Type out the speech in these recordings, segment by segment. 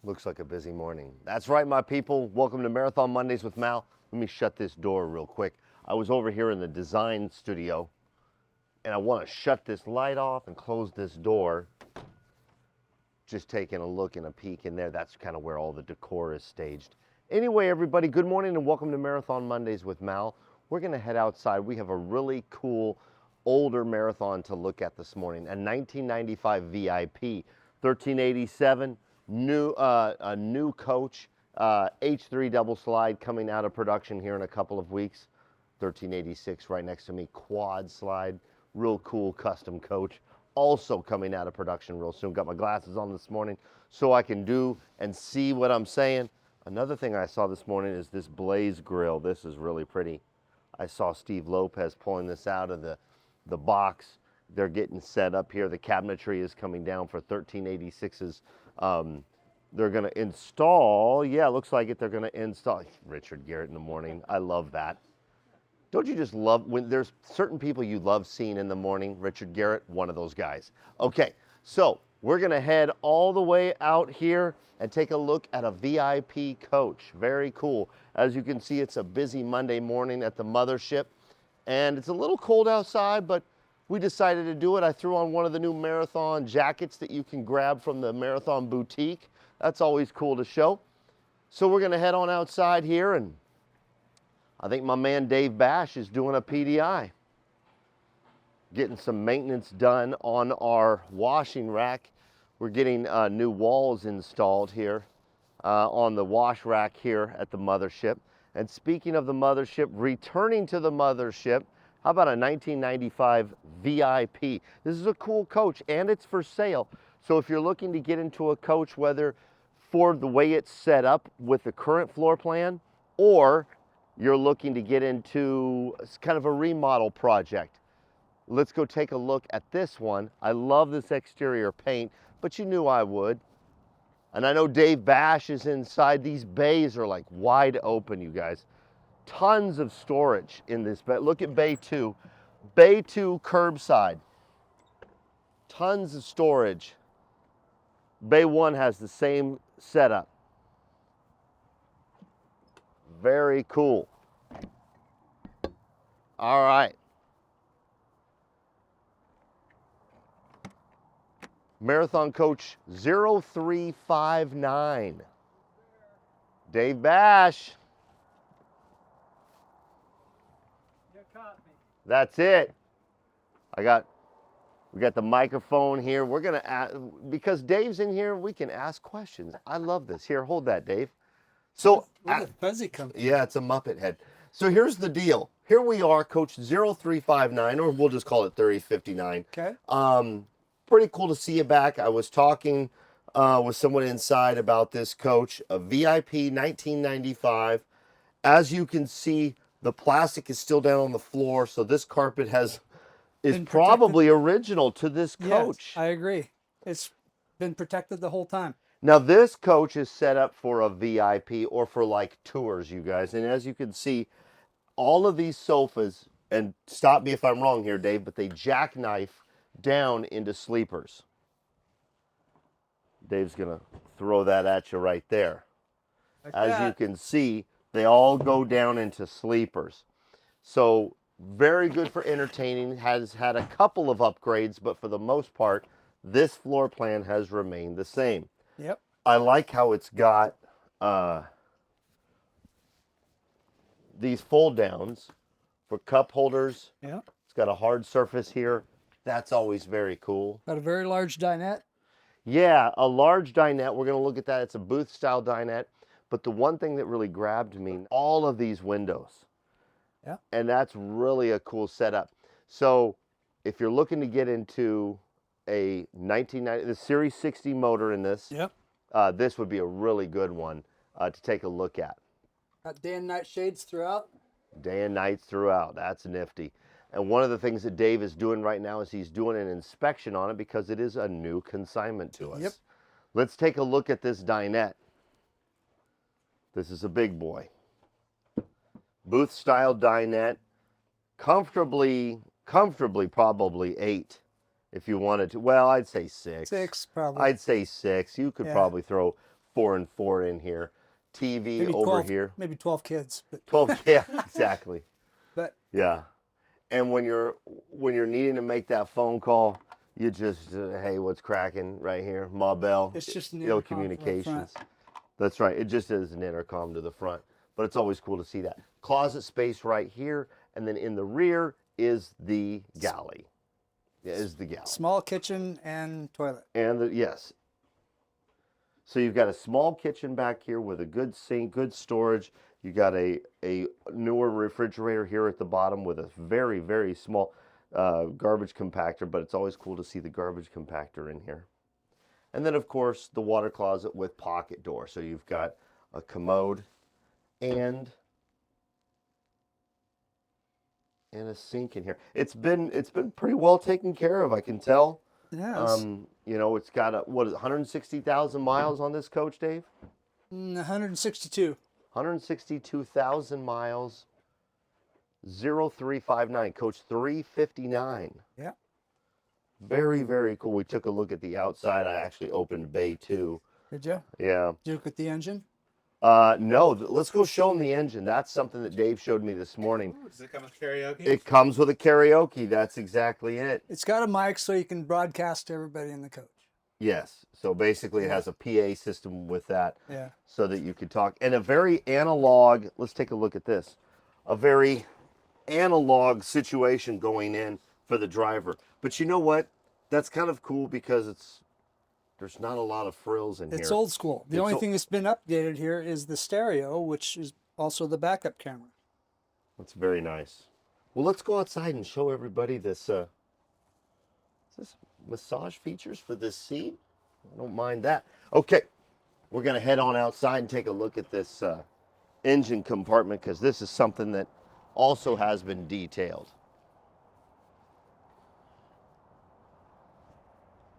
Looks like a busy morning. That's right, my people. Welcome to Marathon Mondays with Mal. Let me shut this door real quick. I was over here in the design studio, and I want to shut this light off and close this door. Just taking a look and a peek in there. That's kind of where all the decor is staged. Anyway, everybody, good morning and welcome to Marathon Mondays with Mal. We're going to head outside. We have a really cool older marathon to look at this morning. A 1995 VIP, 1387. A new coach, H3 double slide coming out of production here in a couple of weeks. 1386 right next to me, quad slide, real cool custom coach. Also coming out of production real soon. Got my glasses on this morning so I can do and see what I'm saying. Another thing I saw this morning is this Blaze grill. This is really pretty. I saw Steve Lopez pulling this out of the box. They're getting set up here. The cabinetry is coming down for 1386's. They're going to install, yeah, it looks like it. They're going to install Richard Garrett in the morning. I love that. Don't you just love when there's certain people you love seeing in the morning? Richard Garrett, one of those guys. Okay, so we're going to head all the way out here and take a look at a VIP coach. Very cool. As you can see, it's a busy Monday morning at the mothership, and it's a little cold outside, but we decided to do it. I threw on one of the new Marathon jackets that you can grab from the Marathon boutique. That's always cool to show. So we're going to head on outside here, and I think my man Dave Bash is doing a PDI. Getting some maintenance done on our washing rack. We're getting new walls installed here on the wash rack here at the mothership. And speaking of the mothership, returning to the mothership, how about a 1995 VIP? This is a cool coach and it's for sale. So if you're looking to get into a coach, whether for the way it's set up with the current floor plan, or you're looking to get into kind of a remodel project, let's go take a look at this one. I love this exterior paint, but you knew I would. And I know Dave Bash is inside. These bays are like wide open, you guys. Tons of storage in this bay. Look at bay 2. Bay 2 curbside. Tons of storage. Bay 1 has the same setup. Very cool. All right. Marathon Coach 0359. Dave Bash. You caught me. That's it. We got the microphone here. We're gonna ask, because Dave's in here, we can ask questions. I love this. Here, hold that, Dave. So, Where did Fuzzy come from? yeah, it's a Muppet head. So here's the deal. Here we are, Coach 0359, or we'll just call it 3059. Okay. Pretty cool to see you back. I was talking with someone inside about this coach, a VIP 1995. As you can see, the plastic is still down on the floor, so this carpet is Been probably original to this coach. Yes, I agree. It's been protected the whole time. Now this coach is set up for a VIP or for like tours, you guys. And as you can see, all of these sofas, and stop me if I'm wrong here, Dave, but they jackknife down into sleepers. Dave's gonna throw that at you right there. Like As that. you can see, they all go down into sleepers. So very good for entertaining, has had a couple of upgrades, but for the most part, this floor plan has remained the same. Yep. I like how it's got these fold downs for cup holders. Yep. It's got a hard surface here. That's always very cool. Got a very large dinette. Yeah, a large dinette. We're going to look at that. It's a booth style dinette. But the one thing that really grabbed me, all of these windows. Yeah. And that's really a cool setup. So if you're looking to get into a 1990, the Series 60 motor in this, Yep. this would be a really good one to take a look at. Got day and night shades throughout. Day and nights throughout. That's nifty. And one of the things that Dave is doing right now is he's doing an inspection on it because it is a new consignment to us. Yep. Let's take a look at this dinette. This is a big boy. Booth style dinette. Comfortably probably 8 if you wanted to. Well, I'd say 6. 6 probably. I'd say 6. You could Yeah. probably throw 4 and 4 in here. TV Maybe over 12, here. maybe 12 kids. But 12, yeah, exactly. but Yeah. And when you're needing to make that phone call, you just, hey, what's cracking right here? Ma Bell. it's just an Ill intercom for up communications. front. That's right. It just is an intercom to the front. But it's always cool to see that. Closet space right here. And then in the rear is the galley. Yeah, is the galley. Small kitchen and toilet. And yes. So you've got a small kitchen back here with a good sink, good storage. You got a newer refrigerator here at the bottom with a very, very small garbage compactor, but it's always cool to see the garbage compactor in here. And then, of course, the water closet with pocket door. So you've got a commode and a sink in here. It's been pretty well taken care of, I can tell. Yes. You know, it's got 160,000 miles on this coach, Dave? 162. 162,000 miles. 0359, coach 359. Yeah. Very, very cool. We took a look at the outside. I actually opened bay 2. Did you? Yeah. Did you look at the engine? No, let's go show them the engine. That's something that Dave showed me this morning. Ooh, does it come with karaoke? It comes with a karaoke. That's exactly it. It's got a mic so you can broadcast to everybody in the coach. Yes. So basically it has a PA system with that. Yeah. So that you could talk. And a very analog, let's take a look at this. A very analog situation going in for the driver. But you know what? That's kind of cool because there's not a lot of frills in here. It's old school. The only thing that's been updated here is the stereo, which is also the backup camera. That's very nice. Well, let's go outside and show everybody this. Is this massage features for this seat? I don't mind that. Okay, we're gonna head on outside and take a look at this engine compartment because this is something that also has been detailed.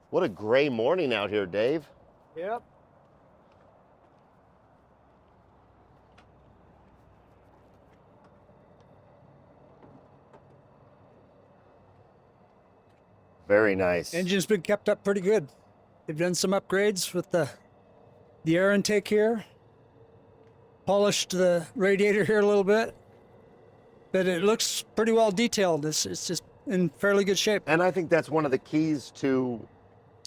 What a gray morning out here, Dave. Yep. Very nice. Engine's been kept up pretty good. They've done some upgrades with the air intake here. Polished the radiator here a little bit. But it looks pretty well detailed. It's just in fairly good shape. And I think that's one of the keys to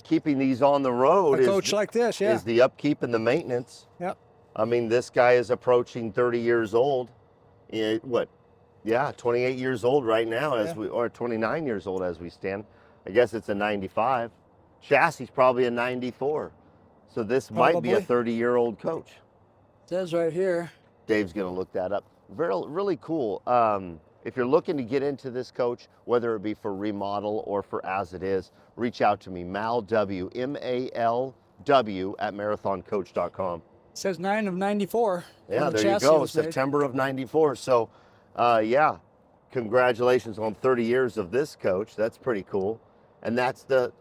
keeping these on the road. A coach like this, yeah. Is the upkeep and the maintenance. Yep. I mean, this guy is approaching 30 years old. What? Yeah, 28 years old right now, or 29 years old as we stand. I guess it's a 95. Chassis probably a 94. So this might be a 30-year-old coach. It says right here. Dave's gonna look that up. Really cool. If you're looking to get into this coach, whether it be for remodel or for as it is, reach out to me, Mal W, M-A-L-W at marathoncoach.com. It says 9 of 94. Yeah, there you go, September of 94. So, yeah, congratulations on 30 years of this coach. That's pretty cool. And that's the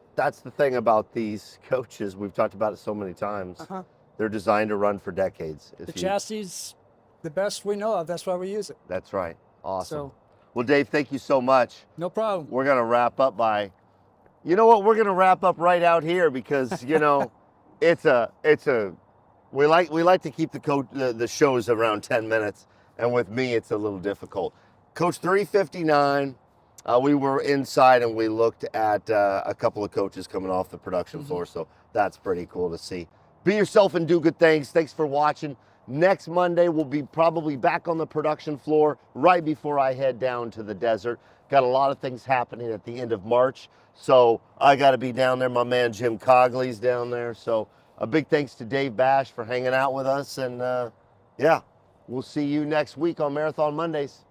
thing about these coaches. We've talked about it so many times. Uh-huh. They're designed to run for decades. The chassis, the best we know of. That's why we use it. That's right. Awesome. So, well, Dave, thank you so much. no problem. We're going to wrap up by, you know what? We're going to wrap up right out here because, you know, we like to keep the shows around 10 minutes. And with me, it's a little difficult. Coach 359, we were inside and we looked at a couple of coaches coming off the production floor. So that's pretty cool to see. Be yourself and do good things. Thanks for watching. Next Monday, we'll be probably back on the production floor right before I head down to the desert. Got a lot of things happening at the end of March. So I got to be down there. My man Jim Cogley's down there. So a big thanks to Dave Bash for hanging out with us. And yeah, we'll see you next week on Marathon Mondays.